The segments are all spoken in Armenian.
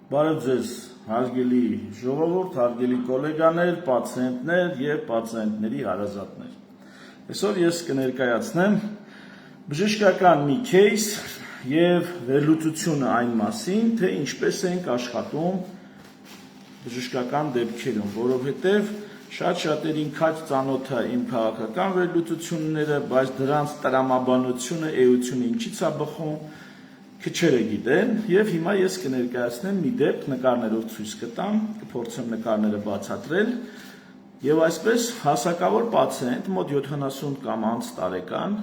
Բարև ձեզ, հարգելի ժողովուրդ, հարգելի գոլեգաներ, պացիենտներ և պացիենտների հարազատներ։ Այսօր ես կներկայացնեմ բժշկական մի кейս և վերլուծությունը այն մասին, թե ինչպես ենք աշխատում բժշկական դեպքերում, որովհետև շատ-շատերին քաջ ծանոթ է իմ քաղաքական վերլուծությունները, բայց դրանց տրամաբանությունը, էությունը ինչից է բխում, քչերը գիտեն, և հիմա ես կներկայացնեմ մի դեպք, նկարներով ցույց կտամ, կփորձեմ նկարները բացատրել, և այսպես հասակավոր պացիենտ, մոտ 70 կամ անց տարեկան,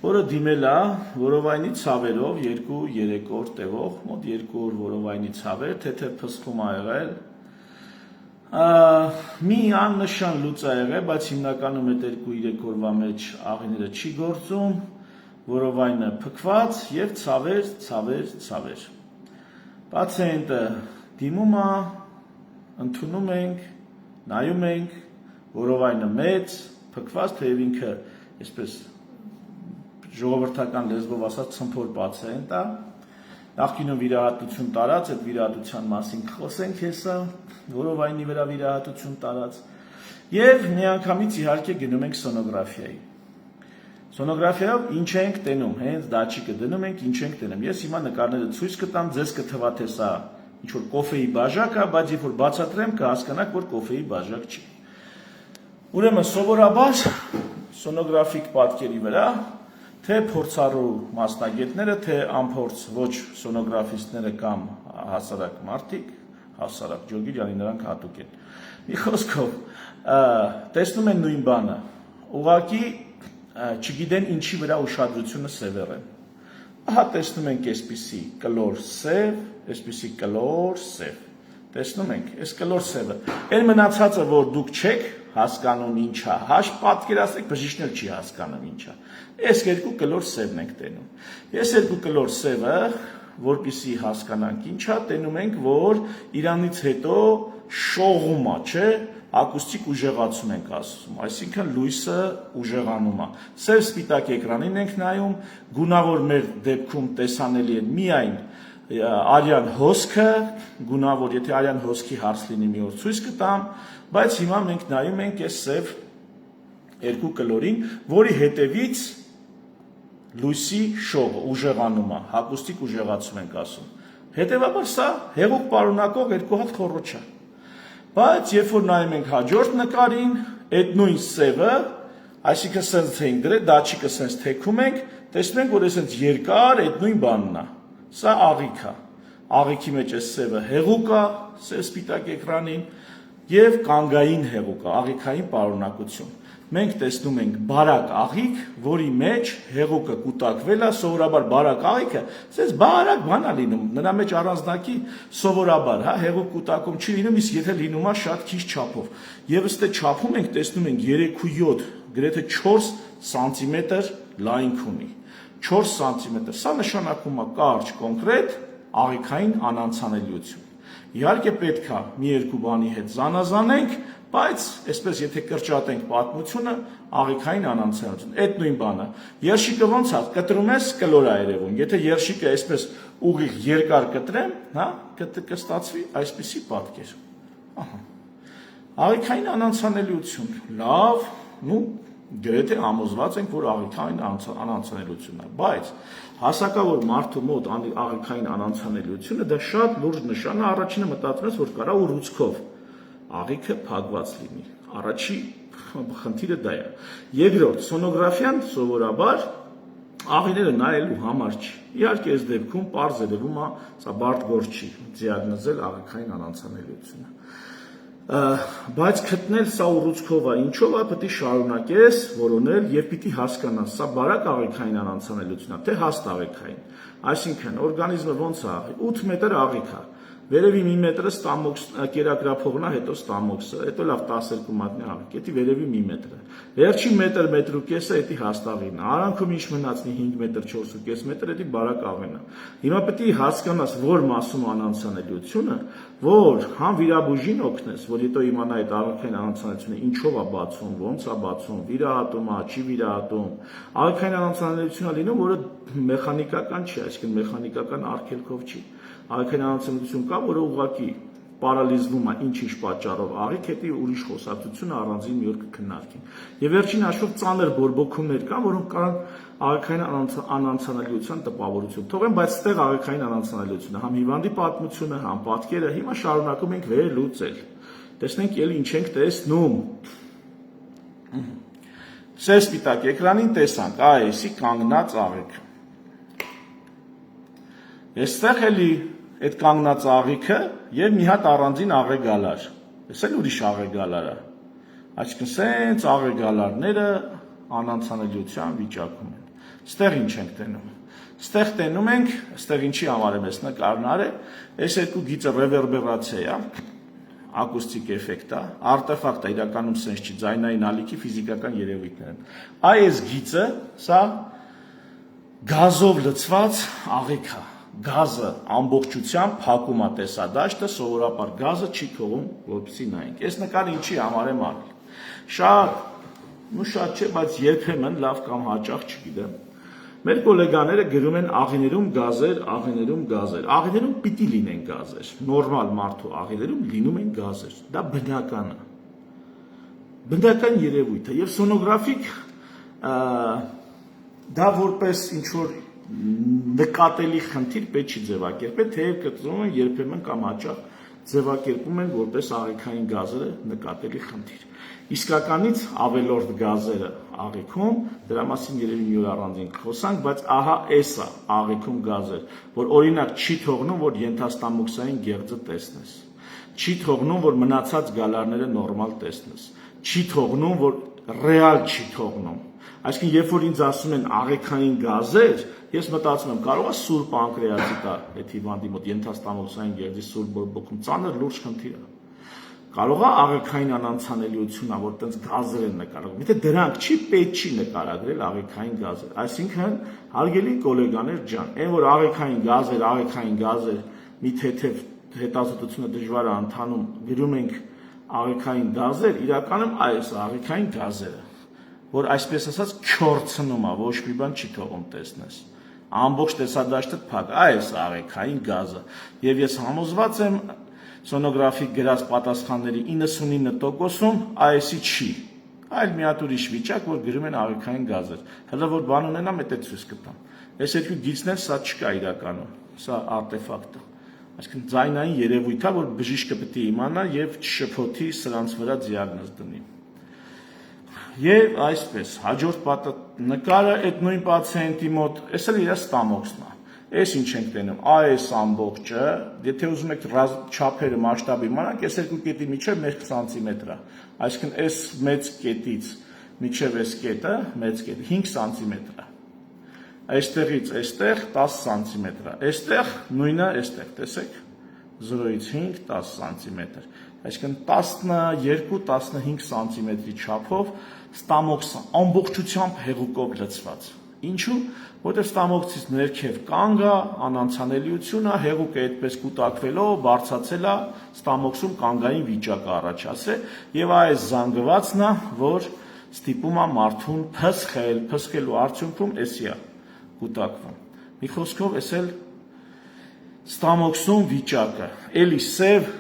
որը դիմել է որովայնի ցավերով 2-3 օր տևող, մոտ 2 օր որովայնի ցավեր, թեթև փսխում ա եղել, մի աննշան լուծ ա եղել, բայց հիմնականում այդ 2-3 օրվա մեջ աղիները չի գործում, որովայնը փքված և ցավեր։ Պացիենտը դիմում է, ընդունում ենք, նայում ենք, որովայնը մեծ, փքված, թեև ինքը, այսպես ժողովրդական լեզվով ասած, ցմփոր պացիենտ է, նախկինում վիրահատություն տարած, այդ վիրահատության մասին կխոսենք հեսա, որովայնի վրա վիրահատություն տարած, և միանգամից իհարկե գնում ենք սոնոգրաֆիայի։ Սոնոգրաֆիայով ինչ ենք տենում, հենց դաչիկը դնում ենք, ինչ ենք տենում։ Ես հիմա նկարները ցույց կտամ, ձեզ կթվա թե սա ինչ-որ կոֆեի բաժակ է, բայց երբ որ բացատրեմ, կհասկանաք, որ կոֆեի բաժակ չի։ Ուրեմն սովորաբար սոնոգրաֆիկ պատկերի վրա թե փորձառու մասնագետները, թե անփորձ ոչ սոնոգրաֆիստները կամ հասարակ մարդիկ, հասարակ ջոգիրյանի նրանք հատուկ են։ Մի խոսքով, տեսնում են նույն բանը, ուղղակի չգիտեն ինչի վրա ուշադրությունը սևեռեն։ Ահա տեսնում ենք այսպիսի կլոր սև, այսպիսի կլոր սև։ Տեսնում ենք, այս կլոր սևը։ Այն մնացածը, որ դուք չեք հասկանում ինչ է, հաշ պատկերացրեք, բժիշկն էլ չի հասկանում ինչ է։ Այս երկու կլոր սևն ենք տենում։ Այս երկու կլոր սևը, որպեսզի հասկանանք ինչ է, տենում ենք, որ իրանից հետո շողում է, չէ՞, ակուստիկ ուժեղացում ենք ասում, այսինքն լույսը ուժեղանում է։ Սև սպիտակ էկրանին ենք նայում, գունավոր մեր դեպքում տեսանելի է միայն արյան հոսքը, գունավոր, եթե արյան հոսքի հարց լինի մի օր ցույց կտամ, բայց հիմա մենք նայում ենք այս սև երկու կլորին, որի հետևից լույսի շողը ուժեղանում է, ակուստիկ ուժեղացում ենք ասում։ Հետևաբար սա հեղուկ պարունակող երկու հատ խոռոչ է։ Բայց երբ որ նայում ենք հաջորդ նկարին, այդ նույն սևը, այսինքն սենց թե ենք դրել, դաչիկը սենց թեքում ենք, տեսնում ենք, որ այսենց երկար այդ նույն բանն է։ Սա աղիք է։ Աղիքի մեջ այս սևը հեղուկ է, սև սպիտակ էկրանին, և կանգային հեղուկ է, աղիքային պարունակություն։ Մենք տեսնում ենք բարակ աղիք, որի մեջ հեղուկը կուտակվել է, սովորաբար բարակ աղիքը, սենց բարակ բան է լինում, նրա մեջ առանձնակի սովորաբար, հեղուկ կուտակում չի լինում, իսկ եթե լինում է շատ քիչ չափով։ Եվ ըստ չափում ենք տեսնում ենք 3.7, գրեթե 4 սանտիմետր լայնք ունի։ 4 սանտիմետր, սա նշանակում է կարճ, կոնկրետ աղիքային անանցանելիություն։ Իհարկե պետք է մի երկու բանի հետ զանազանենք, բայց այսպես եթե կրճատենք պատմությունը, աղիքային անանցանելիություն, այդ նույն բանը։ Երշիկը ոնց է, կտրում ես, կլոր է երևում։ Եթե երշիկը այսպես ուղիղ երկար կտրեմ, կստացվի այսպիսի պատկեր։ Աղիքային անանցանելիություն, լավ, գրեթե համոզված ենք, որ աղիքային անանցանելիությունն է, բայց հասակավոր մարդու մոտ աղիքային անանցանելիությունը դա շատ լուրջ նշան է, առաջինը մտածում ես, որ կարա ուռուցքով աղիքը փակված լինի։ Առաջի խնդիրը դա է։ Երկրորդ, սոնոգրաֆիան սովորաբար աղիները նայելու համար չի։ Իհարկե այս դեպքում պարզ երևում է, սա բարդ գործ չի դիագնոզել աղիքային անանցանելիությունը։ Բայց գտնել սա ուռուցքով է, ինչով է, պետք է շարունակես որոնել և պիտի հասկանաս, սա բարակ աղիքային անանցանելիություն է, թե հաստ աղիքային։ Այսինքն, օրգանիզմը ոնց է, 8 մետր աղիք է, վերևի մի մետրը կերակրափողն է, հետո ստամոքսը, հետո լավ 12 մատնի աղիք, հետի վերևի մի մետրը։ Վերջին մետր ու կեսը էդի հաստաղին։ Արանքում ինչ մնացնի 5 մետր 4.5 մետր էդի բարակ աղենա։ Հիմա պետք է հասկանաս, որ մասում անանցանելիությունը, որ համ վիրաբույժին օգնես, որ հետո իմանա այդ աղքային անանցանելիությունը ինչով է բացում, ոնց է բացում, վիրահատում է, չի վիրահատում։ Աղքային անանցանելիությունը լինում, որը մեխանիկական չի, այսինքն մեխանիկական արգելքով չի։ Աղքային անանցանելիություն կա, որը ուղղակի պարալիզվում է ինչ-ինչ պատճառով աղիք, հետի ուրիշ խոսակցությունը առանձին մի օր կքննարկին։ Եվ վերջին հաշվով ծանր բորբոքումներ կան, որոնք կարող աղիքային անանցանելիության տպավորություն թողեն, բայց ստեղ աղիքային անանցանելիությունը, համ հիվանդի պատմությունը, համ պատկերը, հիմա շարունակում ենք վերլուծել։ Տեսնենք ելի ինչ ենք տեսնում։ Սև սպիտակ էկրանին տեսանք, այսի կանգնած աղիքը։ Այստեղ էլի այդ կանգնած աղիքը եւ մի հատ առանձին աղեգալար։ Էս էլ ուրիշ աղեգալար է։ Այսինքն սենց աղեգալարները անանցանելիության վիճակում են։ Ստեղ ինչ ենք տենում։ Ստեղ տենում ենք, ստեղ ինչի համար եմ ես նկարն արել, այս երկու գիծը ռևերբերացիա է, ակուստիկ էֆեկտ է, արտեֆակտ է, իրականում սենց չի, ձայնային ալիքի ֆիզիկական երևույթներ են։ Այս գիծը, սա գազով լցված աղիք է։ Գազը ամբողջությամբ փակում է տեսադաշտը, սովորաբար գազը չի թողում, որպեսզի նայենք։ Այս նկարը ինչի համար եմ արել։ Շատ չէ, բայց երբեմն լավ կամ հաճախ չգիտեմ։ Մեր գոլեգաները գրում են աղիներում գազեր, աղիներում գազեր։ Աղիներում պիտի լինեն գազեր։ Նորմալ մարդու աղիներում լինում են գազեր։ Դա բնական է։ Բնական երևույթ է եւ սոնոգրաֆիկ դա որպես ինչ որ նկատելի խնդիր պետք չի ձևակերպել, թեև կտրում են երբեմն կամ հաճախ ձևակերպում են որպես աղիքային գազերը նկատելի խնդիր։ Իսկականից ավելորդ գազերը աղիքում, դրա մասին երևի մի օր առանձին կխոսանք, բայց ահա էս է աղիքում գազեր, որ օրինակ չի թողնում, որ ենթաստամոքսային գեղձը տեսնես, չի թողնում, որ մնացած գալարները նորմալ տեսնես, չի թողնում, որ ռեալ չի թողնում։ Այսինքն, երբ որ ինձ ասում են աղիքային գազեր, ես մտածում եմ, կարող է սուր պանկրեատիտ տա այդ հիվանդի մոտ ենթաստամոքսային գեղձի սուր բորբոքում, ծանր լուրջ խնդիր է։ Կարող է աղիքային անանցանելիություն, որ տենց գազեր են նկարագրում։ Եթե դրանք չի, պետք չի նկարագրել աղիքային գազեր։ Այսինքն, հարգելի գոլեգաներ ջան, այն որ աղիքային գազեր, մի թեթև հետազոտությունը դժվար է ընթանում, գրում ենք աղիքային գազեր, իրականում այս աղիքային գազերը, որ այսպես ասած քյորցնում է, ոչ մի բան չի թողում տեսնես։ Ամբողջ տեսադաշտը փակ, այս աղիքային գազը։ Եվ ես համոզված եմ սոնոգրաֆիկ գրած պատասխանների 99%-ում այսի չի։ Այլ մի հատ ուրիշ վիճակ, որ գրում են աղիքային գազեր։ Հələ որ բան ունենամ, դա ցույց կտամ։ Այս երկու գիծներ սա չկա իրականում, սա արտեֆակտ է։ Այսինքն ձայնային երևույթ է, որ բժիշկը պետք է իմանա եւ չշփոթի սրանց վրա դիագնոզ դնի։ Եվ այսպես, հաջորդ նկարը այդ նույն պացիենտի մոտ, այս էլ իր ստամոքսն է։ Այս ինչ ենք տենում, այս ամբողջը, եթե ուզում եք չափերը մասշտաբի իմանանք, այս երկու կետի միջև 1 սանտիմետր է։ Այսինքն այս մեծ կետից միջև այս կետը, մեծ կետը 5 սանտիմետր է։ Այստեղից այստեղ 10 սանտիմետր է։ Այստեղ նույնը, այստեղ, տեսեք, 0-ից 5, 10 սանտիմետր։ Այսինքն 12-15 սանտիմետրի չափով ստամոքսը ամբողջությամբ հեղուկով լցված։ Ինչու՞, որտեղ ստամոքսից ներքև կանգ է, անանցանելիությունը, հեղուկը այդպես կուտակվելով, բարձացել է, ստամոքսում կանգային վիճակ է առաջացել, եւ այս զանգվածն է, որ ստիպում է մարդուն փսխելու արդյունքում էսի է կուտակվում։ Մի խոսքով, էս էլ ստամոքսում վիճակը, էլի սև,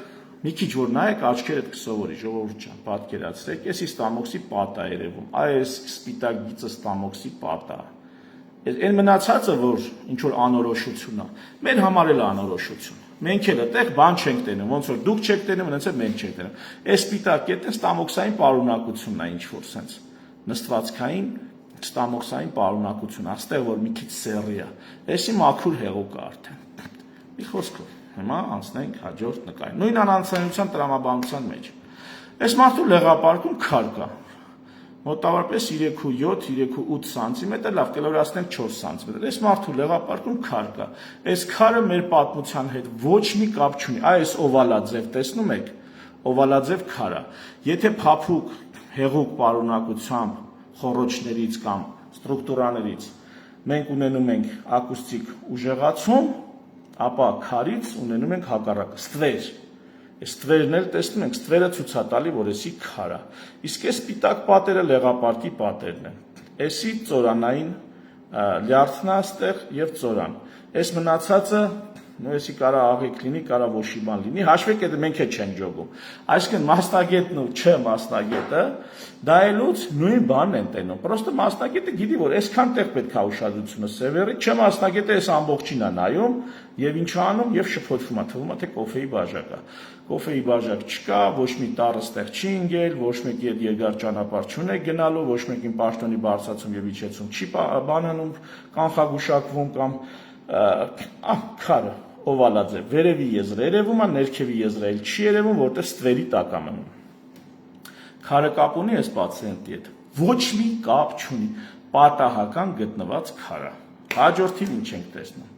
մի քիչ որ նայեք, աչքերդ կսովորի, ժողովուրդ ջան, պատկերացրեք, էսի ստամոքսի պատ է երևում, այս սպիտակ գիծը ստամոքսի պատ է։ Այն մնացածը, որ ինչ որ անորոշություն է, մեր համար էլ անորոշություն։ Մենք էլ այդտեղ բան չենք տենում, ոնց որ դուք չեք տենում, այնպես էլ մենք չենք տենում։ Այս սպիտակ կետը ստամոքսային պարունակությունն է, ինչ որ sense նստվածքային ստամոքսային պարունակություն, այստեղ որ մի քիչ սեռի է։ Էսի մաքուր հեղուկ է արդեն։ Մի խոսքով, հիմա անցնենք հաջորդ նկարին։ Նույն անանցանության տրամաբանության մեջ։ Այս մարդու լեղապարկում քար կա։ Մոտավորապես 3.7-3.8 սանտիմետր, լավ կլորացնենք 4 սանտիմետր։ Այս մարդու լեղապարկում քար կա։ Այս քարը մեր պատմության հետ ոչ մի կապ չունի։ Այս օվալաձև տեսնում եք, օվալաձև քար է։ Եթե փափուկ հեղուկ պարունակությամբ խոռոչներից կամ ստրուկտուրաներից մենք ունենում ենք ակուստիկ ուժեղացում, ապա քարից ունենում ենք հակառակը, ստվեր։ Այս ստվերն էլ տեսնում ենք, ստվերը ցույց է տալի, որ էսի քար է։ Իսկ այս սպիտակ պատերը լեղապարկի պատերն են։ Էսի ծորանային լյարդն է այստեղ եւ ծորան։ Այս մնացածը Նույնիսկ կարա աղիք լինի, կարա ոչի բան լինի, հաշվեք այդ մենք չենք ջոգում։ Այսինքն մասնագետն ու չէ մասնագետը դա էլուց նույն բանն են տենում։ Պրոստը մասնագետը գիտի, որ այսքան տեղ պետք է ուշադրությունը սևեռի, չէ մասնագետը այս ամբողջին է նայում եւ ինչ անում եւ շփոթվում է, թվում է թե կոֆեի բաժակ է։ Կոֆեի բաժակ չկա, ոչ մի տառ այստեղ չի ընկել, ոչ մեկի հետ երկար ճանապարհ չունեք գնալու, ոչ մեկին պաշտոնի բարձրացում եւ իջեցում չի բանանում, կանխագուշակվում կամ քարը օվալաձե, վերևի եզրը երևում է, ներքևի եզրը էլ չի երևում, որտեղ ստվերի տակ է մնում։ Քարը կապ ունի այս պացիենտի հետ։ Ոչ մի կապ չունի, պատահական գտնված քարը։ Հաջորդին ինչ ենք տեսնում։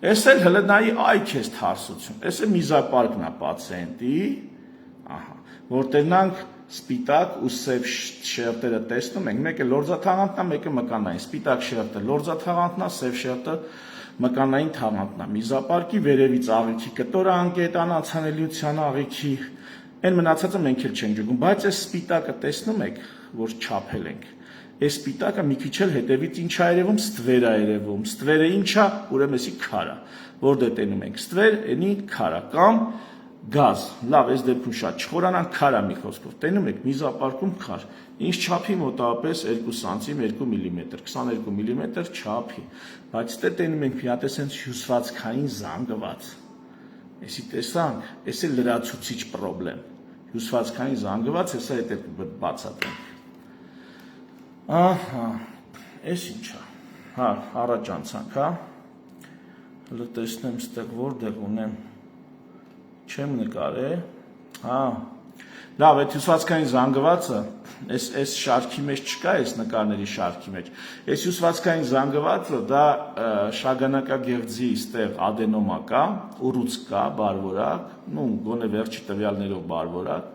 Էս էլ հələ նայի այ քեզ թարսություն։ Էս է միզապարկն է պացիենտի, ահա, որտեղ նրանք սպիտակ ու սև շերտերը տեսնում ենք, մեկը լորձաթաղանթն է, մեկը մկանային։ Սպիտակ շերտը լորձաթաղանթն է, սև շերտը մկանային թաղանթն է, միզապարկի վերևից աղիքի կտորը անկետան անցանելիության աղիքի, այն մնացածը մենք էլ չենք ջոգում, բայց այս սպիտակը տեսնում եք, որ չափել ենք, այս սպիտակը մի քիչ էլ հետևից ինչ է երևում, ստվեր է երևում, ստվերը ինչ է, ուրեմն էսի քար է, որտեղ տենում ենք ստվեր, էնի քար է, կամ գազ, լավ, այս դեպքում շատ չխորանանք, քար է մի խոսքով, տենում եք միզապարկում քար, ինչ չափի մոտավորապես 2 սանտիմ 2 միլիմետր, 22 միլիմետր չափի, բայց դե տենում ենք մի հատ էսենց հյուսվածքային զանգված, էսի տեսանք, էս է լրացուցիչ պրոբլեմ, հյուսվածքային զանգված, հեսա հետ բացատրենք, ահա, էս ինչ է, հա, առաջ անցանք, հա, հլը տեսնեմ ստեղ որտեղ ունեմ, չեմ նկարել, հա, լավ, այդ հյուսվածքային զանգվածը, այս շարքի մեջ չկա, այս նկարների շարքի մեջ, այս հյուսվածքային զանգվածը, դա շագանակագեղձի ստեղ ադենոմա կա, ուռուցք կա, բարվորակ, գոնե վերջի տվյալներով բարվորակ,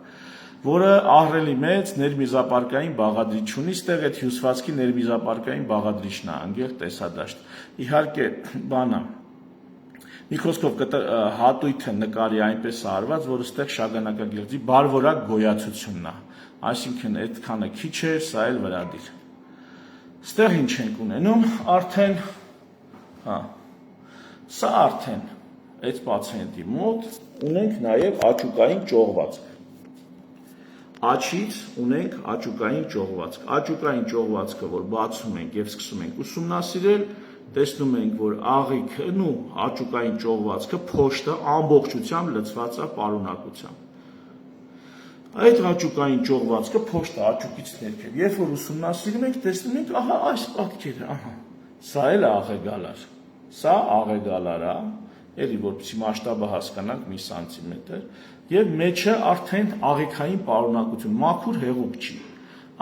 որը ահռելի մեծ ներմիզապարկային բաղադրիչ ունի, ստեղ այդ հյուսվածքի ներմիզապարկային բաղադրիչն է, անգեղ տեսադաշտ, իհարկե, բանա, մի խոսքով հատույթը նկարի այնպես արված, որ ստեղ շագանակագեղձի բարվորակ գոյացությունն է, այսինքն այդքանը քիչ է, սա էլ վրադիր։ Ստեղ ինչ ենք ունենում, արդեն, հա, սա արդեն այդ պացիենտի մոտ ունենք նաև աճուկային ճողվածք։ Աչից ունենք աճուկային ճողվածք։ Աճուկային ճողվածքը, որ բացում ենք եւ սկսում ենք ուսումնասիրել, տեսնում ենք, որ աղիքն ու աճուկային ճողվածքը փոշտը ամբողջությամբ լցված է պարունակությամբ։ Այդ աճուկային ճողվածքը փոշտը աճուկից ներքև, երբ որ ուսումնասիրում ենք, տեսնում ենք, ահա այս պատկերը, ահա, սա էլ աղեգալար, սա աղեգալար է, էլի որպեսզի մասշտաբը հասկանանք մի սանտիմետր, եւ մեջը արդեն աղիքային պարունակություն, մաքուր հեղուկ չի,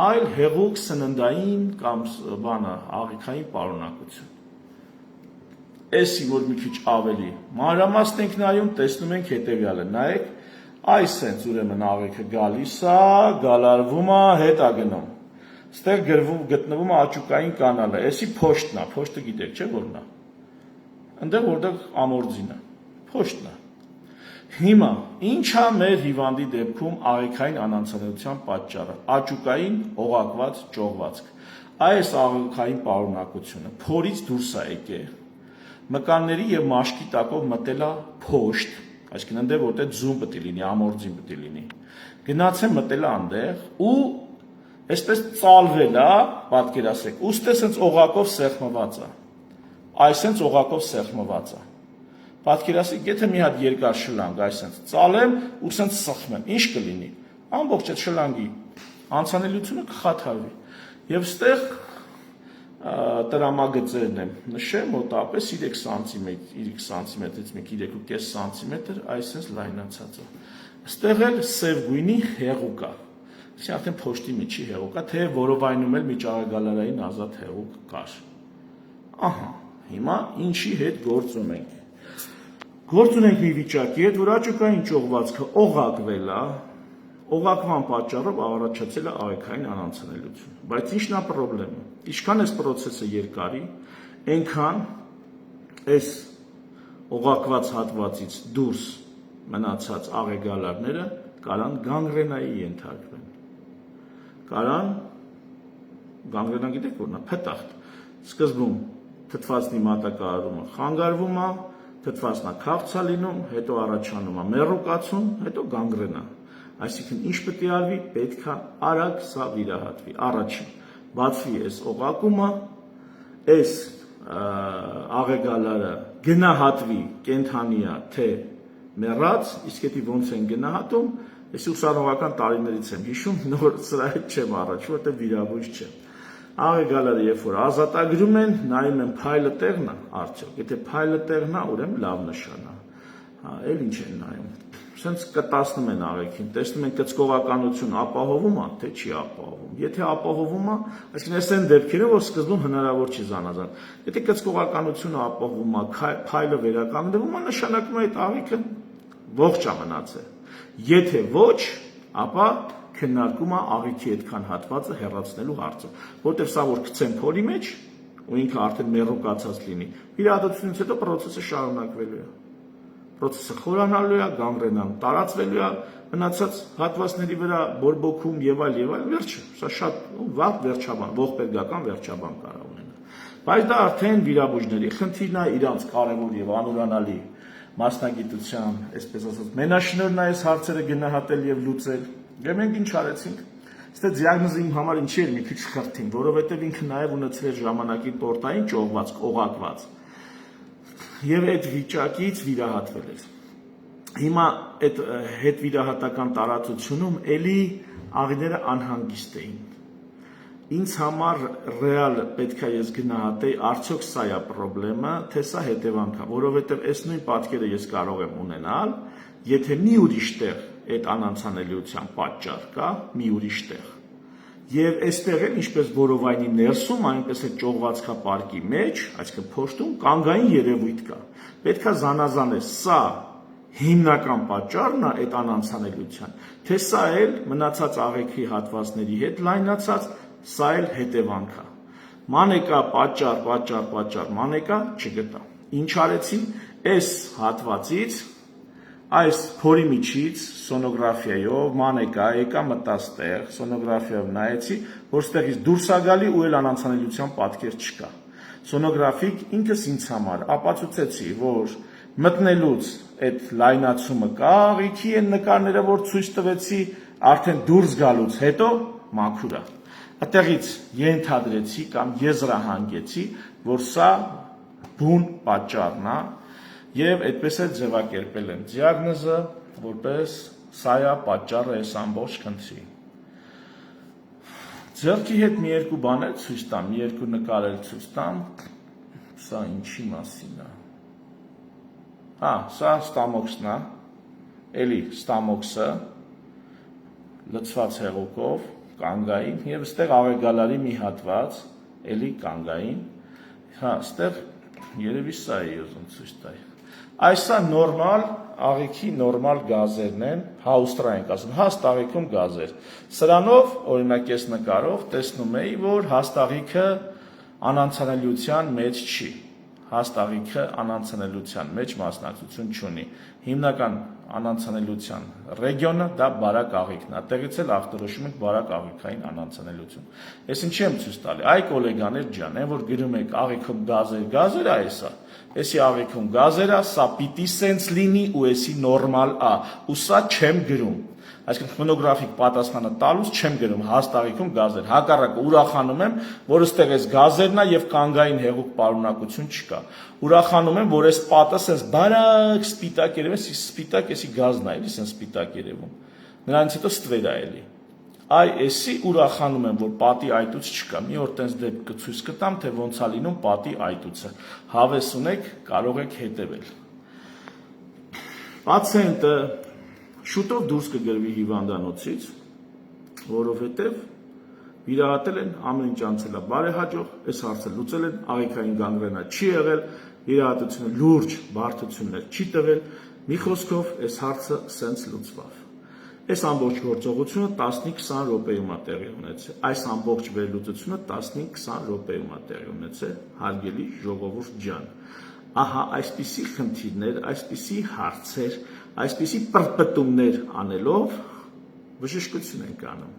այլ հեղուկ սննդային կամ բանը աղիքային պարունակություն։ Էսի որ մի քիչ ավելի մանրամասն ենք նայում, տեսնում ենք հետևյալը, նայեք, այս հենց ուրեմն աղիքը գալիս է, գալարվում է, հետ է գնում։ Ստեղ գտնվում է աճուկային կանալը, էսի փոշտն է, փոշտը գիտեք, չէ՞ որն է։ Այնտեղ որտեղ ամորձին է, փոշտն է։ Հիմա, ինչ է մեր հիվանդի դեպքում աղիքային անանցանելիության պատճառը, աճուկային օղակված ճողվածք։ Այս աղիքային պարունակությունը փորից դուրս է եկել, մկանների եւ մաշկի տակով մտել է փոշտ, այսինքն այնտեղ որտեղ ձուն պետք է լինի, ամորձին պետք է լինի։ Գնաց է մտել է այնտեղ ու այսպես ծալվել է, պատկերացրեք, ուստե սենց օղակով սեղմված է։ Այս սենց օղակով սեղմված է։ Պատկերացրեք, եթե մի հատ երկար շլանգ այսպես ծալեմ ու սենց սխմեմ, ինչ կլինի։ Ամբողջ այդ շլանգի անցանելիությունը կխաթարվի։ Եվ ստեղ տրամագծերն եմ նշեմ մոտավորապես 3 սանտիմետրից մի 3.5 սանտիմետր այսպես լայնացած է։ Ստեղ էլ սև գույնի հեղուկ է։ Իսկ արդեն փոշտի միջի հեղուկ է, թե որովայնում էլ միջաղեգալարային ազատ հեղուկ կար։ Ահա, հիմա ինչի հետ գործում ենք։ Գործ ունենք մի վիճակի հետ, որ աճուկային ճողվածքը օղակվել է, օղակման պատճառով առաջացել է աղիքային անանցանելիություն։ Բայց ինչն է խնդրեմը։ Ինչքան այս process-ը երկարի, այնքան այս օղակված հատվածից դուրս մնացած աղեգալարները կարան գանգրենայի ենթարկվեն։ Կարան գանգրենա գիտեք որն է, փտախտ։ Սկզբում թթվածնի մատակարարումը խանգարվում է, թթվածնը քաղց է լինում, հետո առաջանում է մեռուկացում, հետո գանգրենա։ Այսինքն ինչ պետք է արվի, պետք է արագ սա վիրահատվի։ Առաջին, բացվի այս օղակումը, այս աղեգալարը գնահատվի կենդանի է, թե մեռած, իսկ դա ոնց են գնահատում, ես ուսանողական տարիներից եմ հիշում, նոր սրա հետ չեմ առաջ, որտեղ վիրաբույժ չեմ։ Աղեգալարը երբ որ ազատագրում են, նայում են փայլը տեղն է, արդյոք, եթե փայլը տեղն է, ուրեմն լավ նշան է։ Էլ ինչ են նայում։ Սենց կտացնում են աղեքին, տեսնում են կծկողականություն ապահովում է, թե չի ապահովում։ Եթե ապահովում է, այսինքն այս են դեպքերը, որ սկզբում հնարավոր չի զանազան։ Եթե կծկողականությունը ապահովում է, փայլը վերականգնվում է, նշանակում է այդ աղիքը ողջ է մնացել։ Եթե ոչ, ապա քննարկում է աղիքի այդքան հատվածը հեռացնելու հարցը, որտեղ սա որ գցեն փորի մեջ, ու ինքը արդեն մեռուկացած լինի, վիրահատությունից հետո process-ը շարունակվելու է։ Process-ը խորանալու է, գանգրենան տարածվելու է, մնացած հատվածների վրա բորբոքում եւ այլ, վերջը, սա շատ վաղ վերջաբան, ողբերգական վերջաբան կարող ունենա։ Բայց դա արդեն վիրաբույժների խնդիրն է, իրանց կարևոր եւ անուրանալի մասնագիտության, այսպես ասած, մենաշնորհն է այս հարցերը գնահատել եւ լուծել։ Եվ մենք ինչ արեցինք։ Ստե դիագնոզը իմ համար ինչի էր մի քիչ խրթին, որովհետև ինքը նաև ունեցել էր ժամանակի պորտային ճողված, օղակված։ Եվ այդ վիճակից վիրահատվել էր։ Հիմա այդ հետ վիրահատական տարածությունում էլի աղիները անհանգիստ էին։ Ինձ համար ռեալ պետք է ես գնահատեի, արդյոք սա է խնդրեմը, թե սա հետևանք է, որովհետև այս նույն պատկերը ես կարող եմ ունենալ, եթե մի ուրիշ տեղ այդ անանցանելիության պատճառ կա, մի ուրիշ տեղ։ Եվ այստեղ էլ ինչպես որովայնի ներսում, այնպես էլ ճողվածքապարկի մեջ, այսինքն փոշտում կանգային երևույթ կա։ Պետք է զանազանել սա հիմնական պատճառն է այդ անանցանելիության, թե սա էլ մնացած աղեքի հատվածների հետ լայնացած, սա էլ հետևանք է։ Մանեկա պատճառ, մանեկա չգտա։ Ինչ արեցի, այս հատվածից այս փորի միջից սոնոգրաֆիայով մանեկա եկա մտած տեղ, սոնոգրաֆիայով նայեցի, որ ստեղից դուրս է գալի ու էլ անանցանելիության պատկեր չկա։ Սոնոգրաֆիկ ինքս ինձ համար ապացուցեցի, որ մտնելուց այդ լայնացումը կա, աղիքի են նկարները, որ ցույց տվեցի, արդեն դուրս գալուց հետո մաքուր է։ Այդտեղից ենթադրեցի կամ եզրահանգեցի, որ սա բուն պատճառն է, եւ այդպես է ձևակերպել են դիագնոզը, որպես սա է պատճառը այս ամբողջ խնդրի։ Ձեռքի հետ մի երկու բաներ ցույց տամ, մի երկու նկարել ցույց տամ, սա ինչի մասին է։ Սա ստամոքսն է, էլի ստամոքսը լցված հեղուկով, կանգային, եւ այստեղ աղեգալարի մի հատված, էլի կանգային, այստեղ երևի սա է ուզում ցույց տալ։ Այսա նորմալ աղիքի նորմալ գազերն են, հաուստրա ենք ասում, հաստ աղիքում գազեր։ Սրանով, օրինակ ես նկարով տեսնում էի, որ հաստ աղիքը անանցանելիության մեջ չի։ Հաստ աղիքը անանցանելիության մեջ մասնակցություն չունի։ Հիմնական անանցանելիության ռեգիոնը դա բարակ աղիքն է։ Այդտեղից էլ ախտորոշում ենք բարակ աղիքային անանցանելիություն։ Ես ինչի եմ ցույց տալի։ Այ գոլեգաներ ջան, այն որ գրում եք աղիքում գազեր է էսա։ Էսի աղիքում գազեր է, սա պիտի սենց լինի ու էսի նորմալ է։ Ու սա չեմ գրում։ Այսինքն ֆոնոգրաֆիկ պատասխանը տալուց չեմ գրում հաստ աղիքում գազեր։ Հակառակը ուրախանում եմ, որ ըստեղ էս գազերն է եւ կանգային հեղուկ պարունակություն չկա։ Ուրախանում եմ, որ այս պատը սենց բարակ սպիտակ երևի, սպիտակ էսի գազն է, էլի սենց սպիտակ երևում։ Նրանից հետո ստվեր է էլի։ Այ էսի ուրախանում եմ, որ պատի այտուց չկա։ Մի օր տենց դեպք կցույց կտամ, թե ոնց է լինում պատի այտուցը։ Հավես ունեք, կարող եք հետևել։ Պացիենտը շուտով դուրս կգրվի հիվանդանոցից, որովհետև վիրահատել են, ամեն ինչ անցել է բարեհաջող, այս հարցը լուծել են, աղիքային գանգրենա չի եղել, վիրահատությունը լուրջ բարդություններ չի տվել, մի խոսքով այս հարցը սենց լուծվավ։ Այս ամբողջ գործողությունը 15-20 րոպեում է տեղի ունեցել։ Այս ամբողջ վերլուծությունը 15-20 րոպեում է տեղի ունեցել, հարգելի ժողովուրդ ջան։ Ահա այսպիսի խնդիրներ, այսպիսի հարցեր, այսպիսի պրպտումներ անելով բժշկություն ենք անում։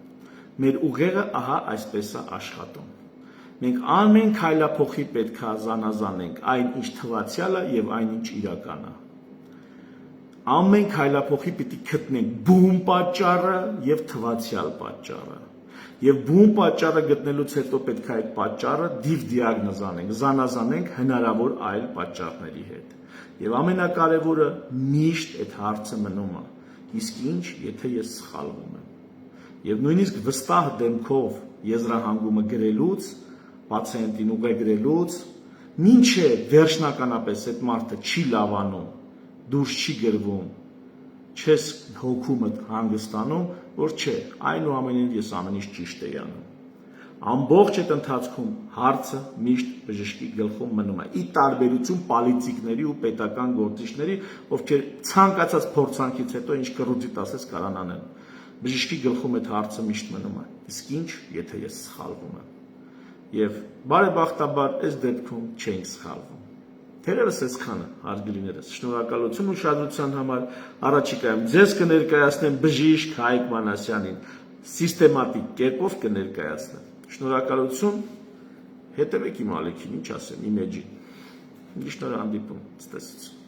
Մեր ուղեղը ահա այսպես է աշխատում։ Մենք ամեն քայլափոխի պետք է զանազանենք այն, ինչ թվացյալ է եւ այն, ինչ իրական է։ Ամեն քայլափոխի պիտի գտնենք բուն պատճառը եւ թվացյալ պատճառը։ Եվ բուն պատճառը գտնելուց հետո պետք է այդ պատճառը դիագնոզ անենք, զանազանենք հնարավոր այլ պատճառների հետ։ Եվ ամենակարևորը միշտ այդ հարցը մնում է. իսկ ինչ, եթե ես սխալվում եմ։ Եվ նույնիսկ վստահ դեմքով եզրահանգումը գրելուց, պացիենտին ուղեգրելուց, մինչև վերջնականապես այդ մարդը չի լավանում, դուրս չի գրվում, չես հոգումդ հանգստանում, որ չէ, այնուամենայնիվ ես ամեն ինչ ճիշտ էի անում։ Ամբողջ այդ ընթացքում հարցը միշտ բժշկի գլխում մնում է, ի տարբերություն պոլիտիկների ու պետական գործիչների, ովքեր ցանկացած փորձանքից հետո ինչ կռուծիտ ասես կարան անեն։ Բժշկի գլխում այդ հարցը միշտ մնում է, իսկ ինչ, եթե ես սխալվում եմ։ Եվ բարեբախտաբար այս դեպքում չենք սխալվում։ Թերևս այսքանը, հարգելիներս, շնորհակալություն ուշադրության համար, առաջիկայում ձեզ կներկայացնեմ բժիշկ Հայկ Մանասյանին, սիստեմատիկ կերպով կներկայացնեմ։ Շնորհակալություն, հետևեք իմ ալիքին, ինչ ասեմ, իմ էջին։ Շնորհանդիպում, ցտեսություն։